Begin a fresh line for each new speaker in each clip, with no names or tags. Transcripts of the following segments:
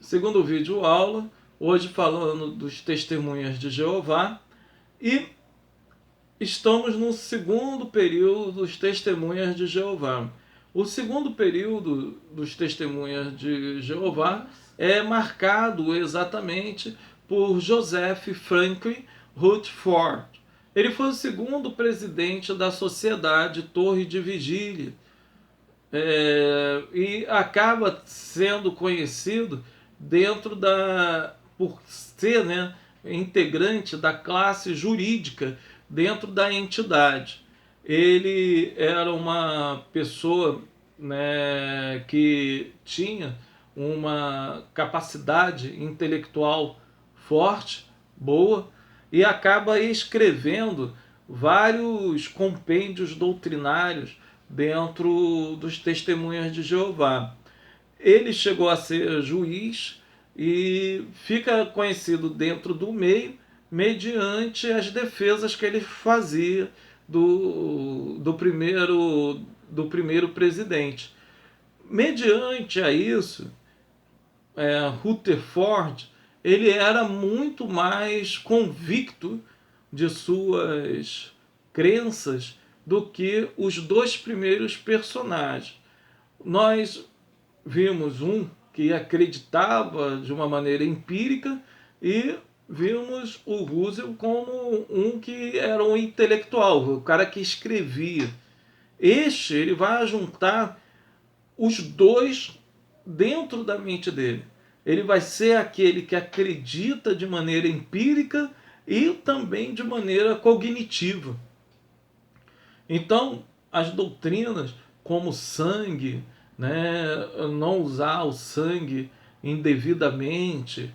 segundo vídeo aula, hoje falando dos Testemunhas de Jeová, e estamos no segundo período dos Testemunhas de Jeová. O segundo período dos Testemunhas de Jeová é marcado exatamente por Joseph Franklin Rutherford. Ele foi o segundo presidente da Sociedade Torre de Vigília, e acaba sendo conhecido por ser, né, integrante da classe jurídica dentro da entidade. Ele era uma pessoa, né, que tinha uma capacidade intelectual forte, boa, e acaba escrevendo vários compêndios doutrinários dentro dos Testemunhas de Jeová. Ele chegou a ser juiz e fica conhecido dentro do meio mediante as defesas que ele fazia do primeiro presidente. Mediante a isso, Rutherford ele era muito mais convicto de suas crenças do que os dois primeiros personagens. Nós vimos um que acreditava de uma maneira empírica e vimos o Russell como um que era um intelectual, o cara que escrevia. Ele vai juntar os dois dentro da mente dele. Ele vai ser aquele que acredita de maneira empírica e também de maneira cognitiva. Então, as doutrinas como sangue, né, não usar o sangue indevidamente,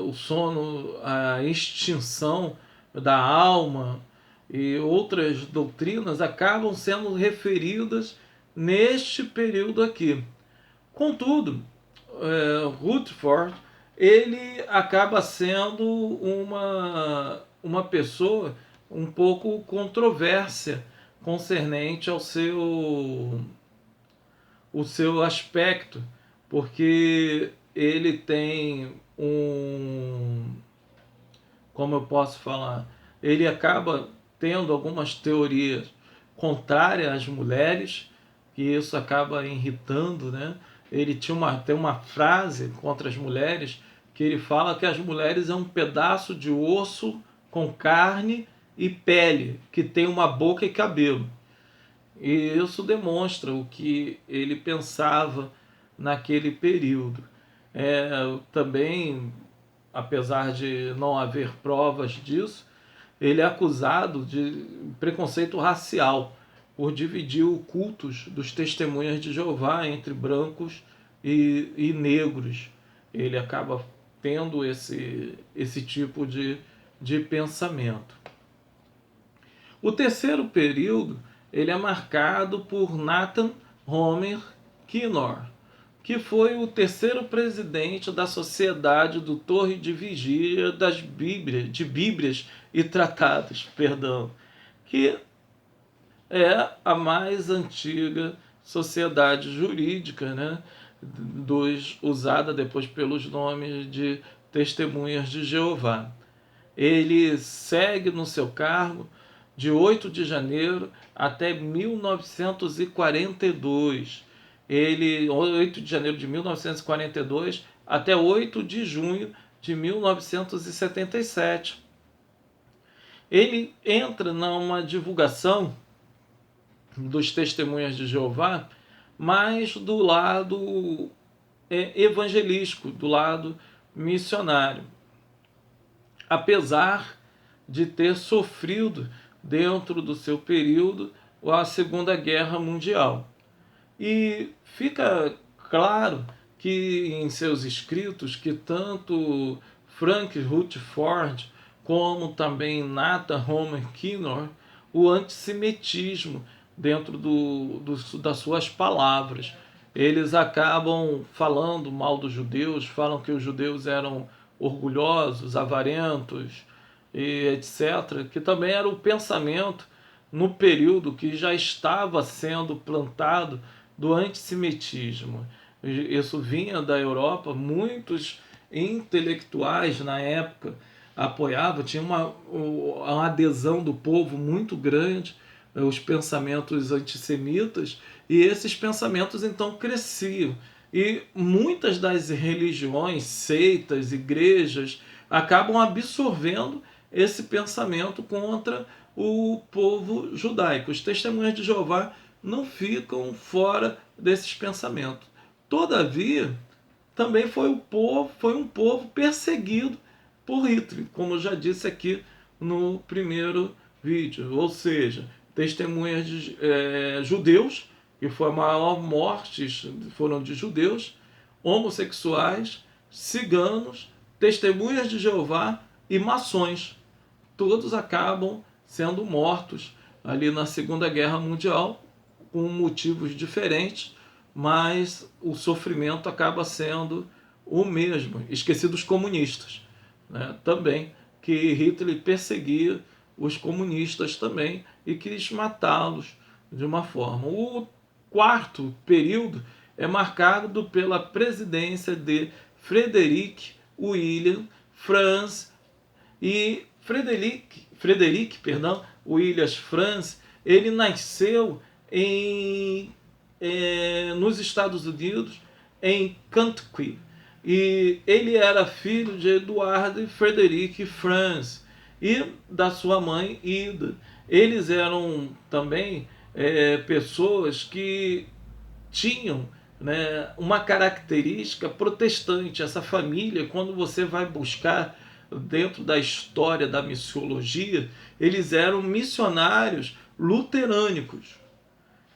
o sono, a extinção da alma e outras doutrinas acabam sendo referidas neste período aqui. Contudo, Rutherford ele acaba sendo uma pessoa um pouco controvérsia concernente o seu aspecto, porque ele tem como eu posso falar, ele acaba tendo algumas teorias contrárias às mulheres, que isso acaba irritando, né? Ele tem uma frase contra as mulheres que ele fala que as mulheres é um pedaço de osso com carne e pele, que tem uma boca e cabelo. E isso demonstra o que ele pensava naquele período. Também, apesar de não haver provas disso, ele é acusado de preconceito racial por dividir o cultos dos Testemunhas de Jeová entre brancos e negros. Ele acaba tendo esse tipo de pensamento. O terceiro período ele é marcado por Nathan Homer Kinnor, que foi o terceiro presidente da Sociedade do Torre de Vigília de Bíblias e Tratados, que é a mais antiga sociedade jurídica, né, usada depois pelos nomes de Testemunhas de Jeová. Ele segue no seu cargo de 8 de janeiro até 1942. 8 de janeiro de 1942 até 8 de junho de 1977. Ele entra numa divulgação dos Testemunhas de Jeová, mas do lado evangelístico, do lado missionário. Apesar de ter sofrido dentro do seu período a Segunda Guerra Mundial. E fica claro que em seus escritos que tanto Frank Rutherford como também Nathan Homer Kinnor, o antissemitismo dentro das suas palavras. Eles acabam falando mal dos judeus, falam que os judeus eram orgulhosos, avarentos, e etc., que também era o pensamento no período que já estava sendo plantado do antissemitismo. isso vinha da Europa, muitos intelectuais na época apoiavam, tinha uma adesão do povo muito grande, os pensamentos antissemitas, e esses pensamentos então cresciam. E muitas das religiões, seitas, igrejas, acabam absorvendo esse pensamento contra o povo judaico. Os testemunhas de Jeová não ficam fora desses pensamentos. Todavia, também foi um povo perseguido por Hitler, como eu já disse aqui no primeiro vídeo. Ou seja, testemunhas de judeus, que foi a maior mortes foram de judeus, homossexuais, ciganos, testemunhas de Jeová e maçons. Todos acabam sendo mortos ali na Segunda Guerra Mundial, com motivos diferentes, mas o sofrimento acaba sendo o mesmo. Esqueci dos comunistas, né? Também, que Hitler perseguia os comunistas também e quis matá-los de uma forma. O quarto período é marcado pela presidência de Frederick William Franz e Frederick William Franz, ele nasceu nos Estados Unidos, em Kentucky. E ele era filho de Eduardo e Frederick Franz e da sua mãe Ida. Eles eram também pessoas que tinham, né, uma característica protestante. Essa família, quando você vai buscar dentro da história da missiologia, eles eram missionários luterânicos.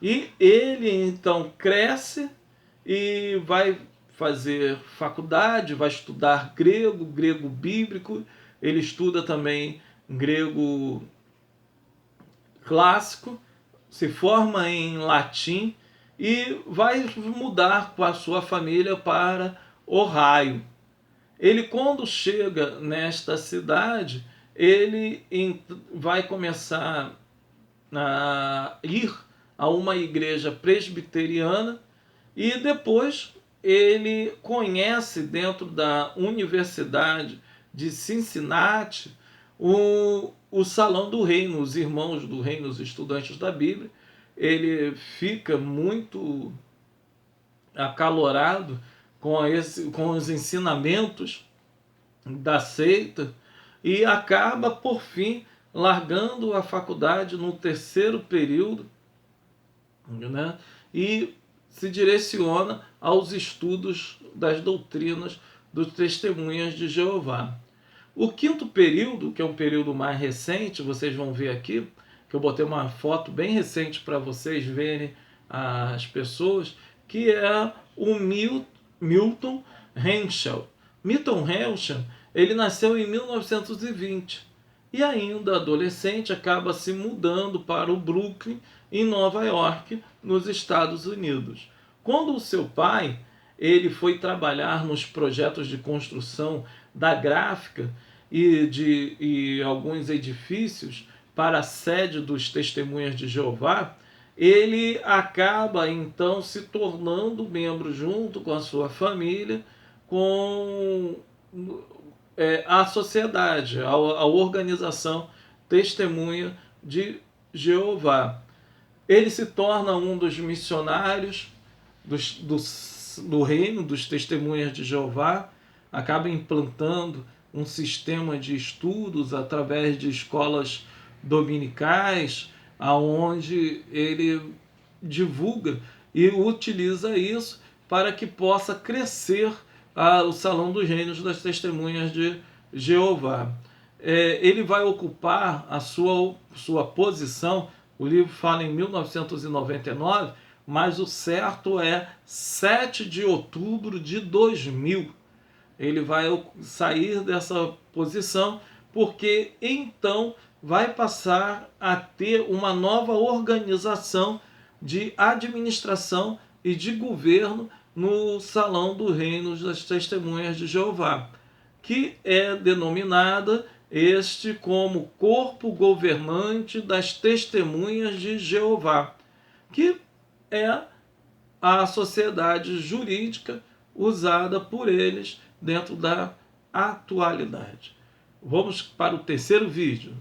E ele então cresce e vai fazer faculdade, vai estudar grego, grego bíblico, ele estuda também grego clássico, se forma em latim e vai mudar com a sua família para Ohio. Ele, quando chega nesta cidade, ele vai começar a ir a uma igreja presbiteriana e depois ele conhece dentro da Universidade de Cincinnati o Salão do Reino, os irmãos do Reino, os estudantes da Bíblia. Ele fica muito acalorado com os ensinamentos da seita e acaba, por fim, largando a faculdade no terceiro período, né? E se direciona aos estudos das doutrinas dos testemunhas de Jeová. O quinto período, que é um período mais recente, vocês vão ver aqui, que eu botei uma foto bem recente para vocês verem as pessoas, que é o Milton Henschel. Milton Henschel, ele nasceu em 1920 e ainda adolescente acaba se mudando para o Brooklyn, em Nova York, nos Estados Unidos. Quando o seu pai ele foi trabalhar nos projetos de construção da gráfica e alguns edifícios para a sede dos Testemunhas de Jeová, ele acaba então se tornando membro, junto com a sua família, com a sociedade, a organização Testemunha de Jeová. Ele se torna um dos missionários do reino dos Testemunhas de Jeová, acaba implantando um sistema de estudos através de escolas dominicais, aonde ele divulga e utiliza isso para que possa crescer o Salão dos Reinos das Testemunhas de Jeová. Ele vai ocupar a sua posição, o livro fala em 1999, mas o certo é 7 de outubro de 2000. Ele vai sair dessa posição porque então vai passar a ter uma nova organização de administração e de governo no Salão do Reino das Testemunhas de Jeová, que é denominada como Corpo Governante das Testemunhas de Jeová, que é a sociedade jurídica usada por eles dentro da atualidade. Vamos para o terceiro vídeo.